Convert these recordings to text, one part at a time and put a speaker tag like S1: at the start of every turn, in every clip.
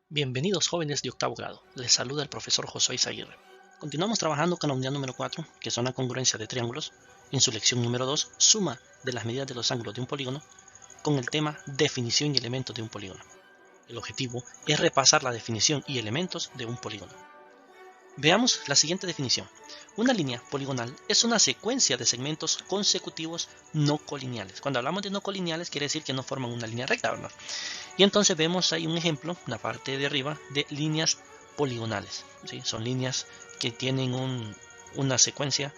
S1: Bienvenidos jóvenes de octavo grado, les saluda el profesor Josué Izaguirre. Continuamos trabajando con la unidad número 4, que son la congruencia de triángulos, en su lección número 2, suma de las medidas de los ángulos de un polígono, con el tema definición y elementos de un polígono. El objetivo es repasar la definición y elementos de un polígono. Veamos la siguiente definición. Una línea poligonal es una secuencia de segmentos consecutivos no colineales. Cuando hablamos de no colineales quiere decir que no forman una línea recta, ¿verdad? Y entonces vemos ahí un ejemplo, en la parte de arriba, de líneas poligonales. ¿Sí? Son líneas que tienen una secuencia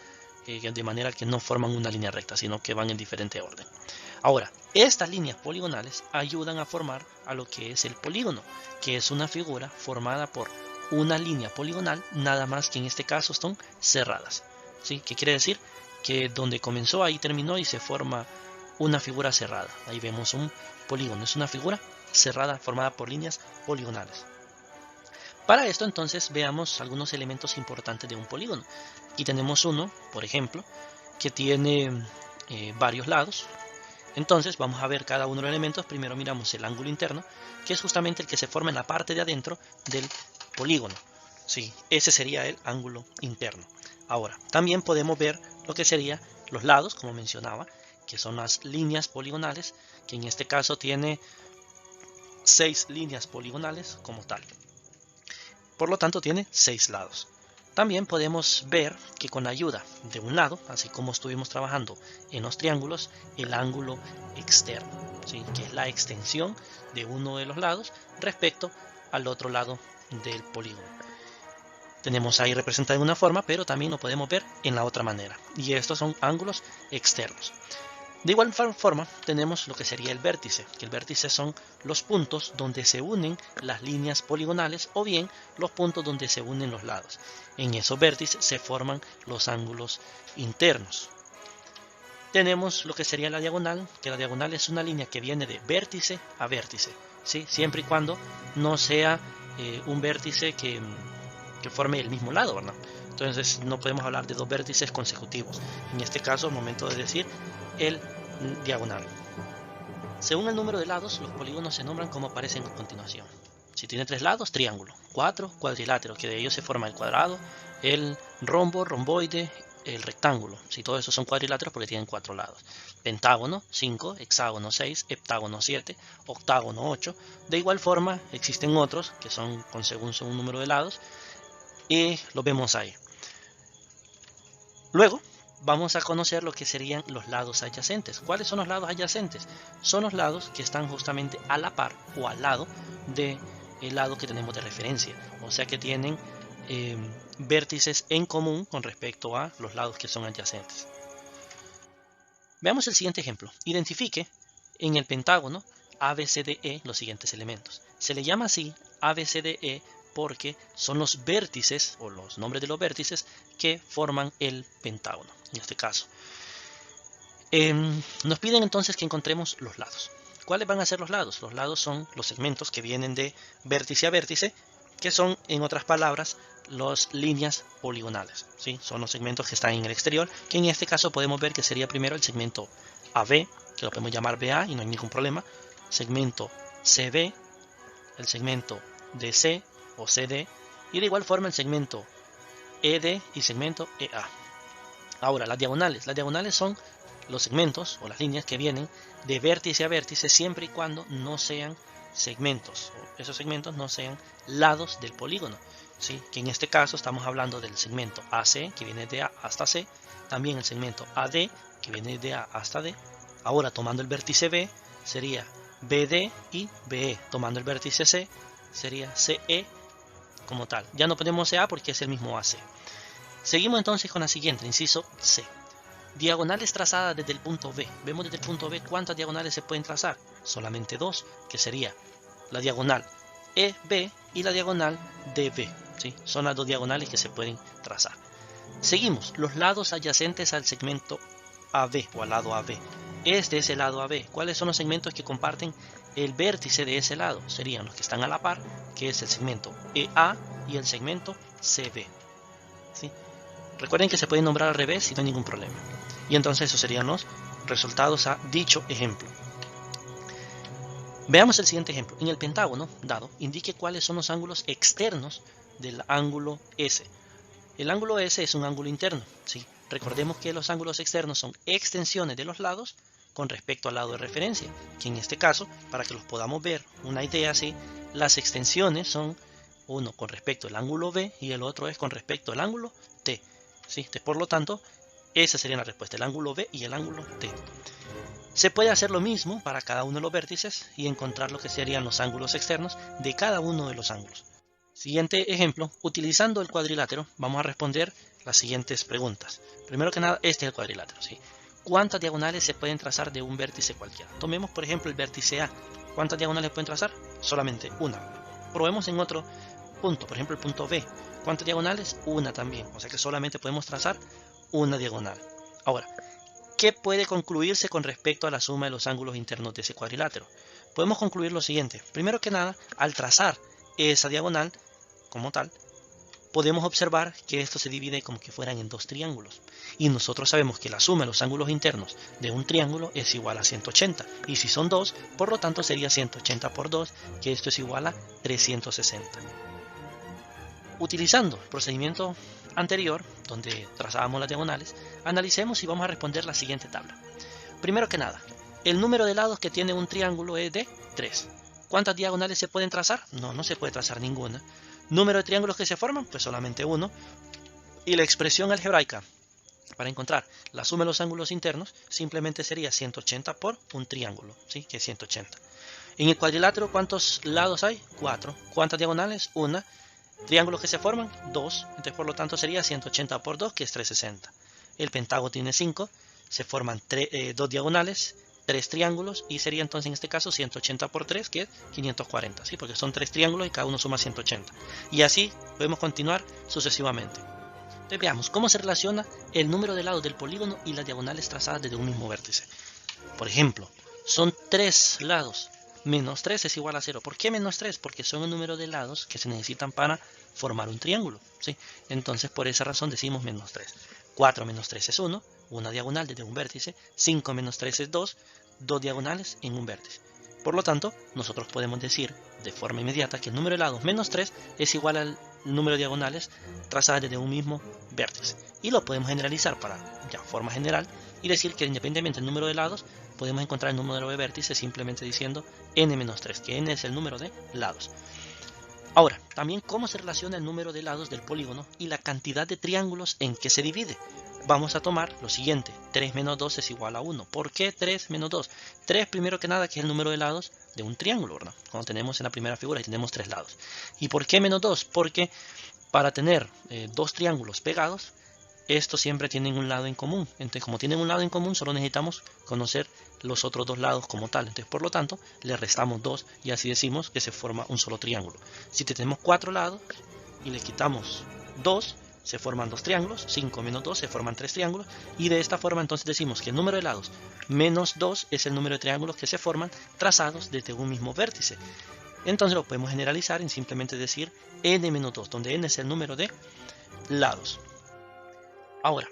S1: de manera que no forman una línea recta, sino que van en diferente orden. Ahora, estas líneas poligonales ayudan a formar a lo que es el polígono, que es una figura formada por una línea poligonal, nada más que en este caso son cerradas. ¿Sí? ¿Qué quiere decir? Que donde comenzó ahí terminó y se forma una figura cerrada. Ahí vemos un polígono, es una figura cerrada formada por líneas poligonales. Para esto entonces veamos algunos elementos importantes de un polígono. Aquí tenemos uno, por ejemplo, que tiene varios lados. Entonces vamos a ver cada uno de los elementos. Primero miramos el ángulo interno, que es justamente el que se forma en la parte de adentro del polígono. Sí, ese sería el ángulo interno. Ahora, también podemos ver lo que serían los lados, como mencionaba, que son las líneas poligonales, que en este caso tiene 6 líneas poligonales como tal. Por lo tanto, tiene 6 lados. También podemos ver que con ayuda de un lado, así como estuvimos trabajando en los triángulos, el ángulo externo, ¿sí? Que es la extensión de uno de los lados respecto al otro lado del polígono. Tenemos ahí representado de una forma, pero también lo podemos ver en la otra manera. Y estos son ángulos externos. De igual forma tenemos lo que sería el vértice, que el vértice son los puntos donde se unen las líneas poligonales o bien los puntos donde se unen los lados. En esos vértices se forman los ángulos internos. Tenemos lo que sería la diagonal, que la diagonal es una línea que viene de vértice a vértice, ¿sí? Siempre y cuando no sea un vértice que forme el mismo lado, ¿verdad? Entonces no podemos hablar de dos vértices consecutivos. En este caso, al momento de decir el diagonal. Según el número de lados, los polígonos se nombran como aparecen a continuación. Si tiene 3 lados, triángulo. 4, cuadrilátero, que de ellos se forma el cuadrado, el rombo, romboide, el rectángulo. Si todos esos son cuadriláteros porque tienen 4 lados. Pentágono, 5, hexágono, 6, heptágono, 7, octágono, 8. De igual forma, existen otros que son según un número de lados y lo vemos ahí. Luego vamos a conocer lo que serían los lados adyacentes. ¿Cuáles son los lados adyacentes? Son los lados que están justamente a la par o al lado del lado que tenemos de referencia. O sea que tienen vértices en común con respecto a los lados que son adyacentes. Veamos el siguiente ejemplo. Identifique en el pentágono ABCDE los siguientes elementos. Se le llama así ABCDE porque son los vértices o los nombres de los vértices que forman el pentágono en este caso. Nos piden entonces que encontremos los lados. ¿Cuáles van a ser los lados? Los lados son los segmentos que vienen de vértice a vértice, que son, en otras palabras, las líneas poligonales, ¿sí? Son los segmentos que están en el exterior, que en este caso podemos ver que sería primero el segmento AB, que lo podemos llamar BA y no hay ningún problema, segmento CB, el segmento DC o CD, y de igual forma el segmento ED y segmento EA. Ahora, las diagonales son los segmentos o las líneas que vienen de vértice a vértice siempre y cuando no sean segmentos, o esos segmentos no sean lados del polígono, ¿sí? Que en este caso estamos hablando del segmento AC, que viene de A hasta C, también el segmento AD, que viene de A hasta D. Ahora, tomando el vértice B, sería BD y BE. Tomando el vértice C, sería CE como tal. Ya no ponemos CA porque es el mismo AC. Seguimos entonces con la siguiente, inciso C. Diagonales trazadas desde el punto B. Vemos desde el punto B cuántas diagonales se pueden trazar. Solamente 2, que sería la diagonal EB y la diagonal DB. ¿Sí? Son las dos diagonales que se pueden trazar. Seguimos, los lados adyacentes al segmento AB o al lado AB. Este es el lado AB. ¿Cuáles son los segmentos que comparten el vértice de ese lado? Serían los que están a la par, que es el segmento EA y el segmento CB. ¿Sí? Recuerden que se pueden nombrar al revés y no hay ningún problema. Y entonces esos serían los resultados a dicho ejemplo. Veamos el siguiente ejemplo. En el pentágono dado, indique cuáles son los ángulos externos del ángulo S. El ángulo S es un ángulo interno, ¿sí? Recordemos que los ángulos externos son extensiones de los lados con respecto al lado de referencia, que en este caso, para que los podamos ver, una idea así, las extensiones son uno con respecto al ángulo B y el otro es con respecto al ángulo T, ¿sí? Por lo tanto, esa sería la respuesta, el ángulo B y el ángulo T. Se puede hacer lo mismo para cada uno de los vértices y encontrar lo que serían los ángulos externos de cada uno de los ángulos. Siguiente ejemplo, utilizando el cuadrilátero vamos a responder las siguientes preguntas. Primero que nada, este es el cuadrilátero, ¿sí? ¿Cuántas diagonales se pueden trazar de un vértice cualquiera? Tomemos por ejemplo el vértice A. ¿Cuántas diagonales pueden trazar? Solamente una. Probemos en otro punto, por ejemplo el punto B. ¿Cuántas diagonales? Una también. O sea que solamente podemos trazar una diagonal. Ahora, ¿qué puede concluirse con respecto a la suma de los ángulos internos de ese cuadrilátero? Podemos concluir lo siguiente. Primero que nada, al trazar esa diagonal como tal, podemos observar que esto se divide como que fueran en dos triángulos. Y nosotros sabemos que la suma de los ángulos internos de un triángulo es igual a 180. Y si son dos, por lo tanto sería 180 por 2, que esto es igual a 360. Utilizando el procedimiento anterior, donde trazábamos las diagonales, analicemos y vamos a responder la siguiente tabla. Primero que nada, el número de lados que tiene un triángulo es de 3. ¿Cuántas diagonales se pueden trazar? No se puede trazar ninguna. ¿Número de triángulos que se forman? Pues solamente uno. Y la expresión algebraica para encontrar la suma de los ángulos internos simplemente sería 180 por un triángulo, ¿sí? Que es 180. En el cuadrilátero, ¿cuántos lados hay? 4. ¿Cuántas diagonales? Una. Triángulos que se forman, 2. Entonces, por lo tanto, sería 180 por 2, que es 360. El pentágono tiene 5. Se forman 2 diagonales, 3 triángulos, y sería entonces en este caso 180 por 3, que es 540, ¿sí? Porque son 3 triángulos y cada uno suma 180. Y así podemos continuar sucesivamente. Entonces veamos cómo se relaciona el número de lados del polígono y las diagonales trazadas desde un mismo vértice. Por ejemplo, son 3 lados. Menos 3 es igual a 0. ¿Por qué menos 3? Porque son el número de lados que se necesitan para formar un triángulo, ¿sí? Entonces por esa razón decimos menos 3. 4 menos 3 es 1, una diagonal desde un vértice. 5 menos 3 es 2, 2 diagonales en un vértice. Por lo tanto, nosotros podemos decir de forma inmediata que el número de lados menos 3 es igual al número de diagonales trazadas desde un mismo vértice. Y lo podemos generalizar para ya forma general y decir que independientemente del número de lados, podemos encontrar el número de vértices simplemente diciendo n-3, que n es el número de lados. Ahora, también cómo se relaciona el número de lados del polígono y la cantidad de triángulos en que se divide. Vamos a tomar lo siguiente, 3 menos 2 es igual a 1. ¿Por qué 3 menos 2? 3 primero que nada que es el número de lados de un triángulo, ¿verdad? Cuando tenemos en la primera figura y tenemos 3 lados. ¿Y por qué menos 2? Porque para tener 2 triángulos pegados, estos siempre tienen un lado en común. Entonces, como tienen un lado en común, solo necesitamos conocer los otros 2 lados como tal. Entonces, por lo tanto, le restamos 2 y así decimos que se forma un solo triángulo. Si tenemos 4 lados y le quitamos 2, se forman 2 triángulos. 5 menos 2 se forman 3 triángulos. Y de esta forma, entonces decimos que el número de lados menos 2 es el número de triángulos que se forman trazados desde un mismo vértice. Entonces lo podemos generalizar en simplemente decir n-2, donde n es el número de lados. Ahora,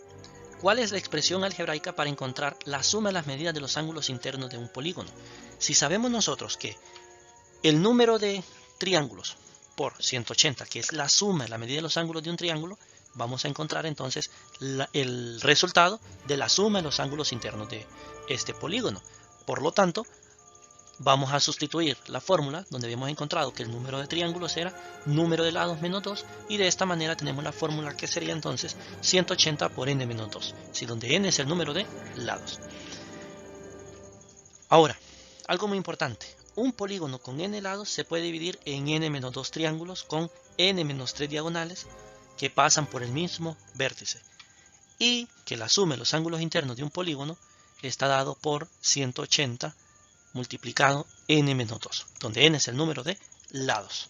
S1: ¿cuál es la expresión algebraica para encontrar la suma de las medidas de los ángulos internos de un polígono? Si sabemos nosotros que el número de triángulos por 180, que es la suma de la medida de los ángulos de un triángulo, vamos a encontrar entonces el resultado de la suma de los ángulos internos de este polígono. Por lo tanto, vamos a sustituir la fórmula donde habíamos encontrado que el número de triángulos era número de lados menos 2 y de esta manera tenemos la fórmula que sería entonces 180 por n menos 2, ¿sí? Donde n es el número de lados. Ahora, algo muy importante, un polígono con n lados se puede dividir en n menos 2 triángulos con n menos 3 diagonales que pasan por el mismo vértice y que la suma de los ángulos internos de un polígono está dado por 180 multiplicado n-2, donde n es el número de lados.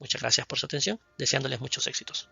S1: Muchas gracias por su atención, deseándoles muchos éxitos.